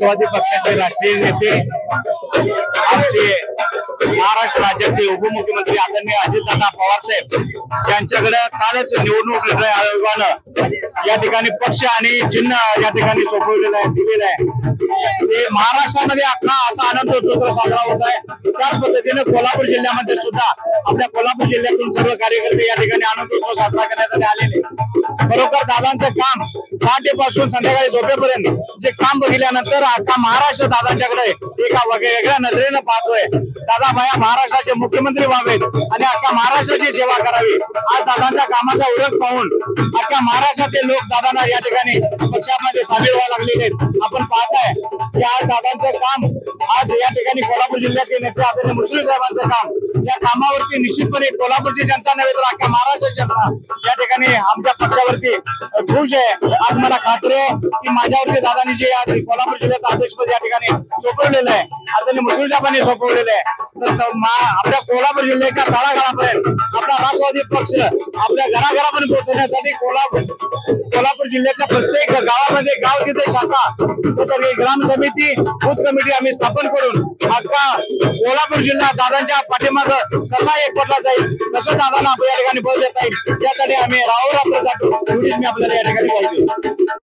राष्ट्रवादी पक्षाचे राष्ट्रीय नेते आमचे महाराष्ट्र राज्याचे उपमुख्यमंत्री आदरणीय अजितदादा पवार साहेब यांच्याकडे कालच निवडणूक निर्णय आयोगानं या ठिकाणी पक्ष आणि चिन्ह या ठिकाणी सोपवलेलं आहे, दिलेलं आहे। ते महाराष्ट्रामध्ये अख्खा असा आनंद उत्सव साजरा होत आहे। त्याच पद्धतीने कोल्हापूर जिल्ह्यामध्ये सुद्धा आपल्या कोल्हापूर जिल्ह्यातून सर्व कार्यकर्ते या ठिकाणी आनंद उत्सव साजरा करण्यासाठी आलेले। खरोखर दादांचं काम पहाटेपासून संध्याकाळी झोपेपर्यंत जे काम बघितल्यानंतर अख्खा महाराष्ट्र दादांच्याकडे एका वेगळ्या नजरेनं पाहतोय। दादा भाया महाराष्ट्राचे मुख्यमंत्री व्हावेत आणि अख्खा महाराष्ट्राची सेवा करावी। आज दादांच्या कामाचा उल्लेख पाहून अख्खा महाराष्ट्रातील लोक दादांना या ठिकाणी पक्षामध्ये सामील व्हायला लागलेले आहेत। आपण पाहताय की आज दादांचं काम, आज या ठिकाणी कोल्हापूर जिल्ह्याचे नेते आदरणीय मुश्रीफ साहेबांचं काम, या कामावरती निश्चितपणे कोल्हापूरची जनता नव्हे तर अख्खा महाराष्ट्राची जनता या ठिकाणी आमच्या पक्षावरती खुश आहे। आज मला खात्री आहे की माझ्यावरती दादांनी जे आज कोल्हापूर जिल्ह्याचं अध्यक्षपद या ठिकाणी सोपवलेलं आहे, आदरणीय मुश्रीफ साहेबांनी सोपवलेलं आहे, तर आपल्या कोल्हापूर जिल्ह्याच्या तळागाळापर्यंत आपला राष्ट्रवादी पक्ष आपल्या घराघरापर्यंत पोहोचण्यासाठी कोल्हापूर जिल्ह्यातल्या प्रत्येक गावामध्ये गाव तिथे शाखा ग्राम समिती बूथ कमिटी आम्ही स्थापन करून अख्खा कोल्हापूर जिल्हा दादांच्या पाठीमागं कसा एकवटला जाईल, कसं दादांना आपल्या या ठिकाणी बळ देता येईल यासाठी आम्ही राहोरात्र जातो, एवढीच मी आपल्याला या ठिकाणी पाहिजे।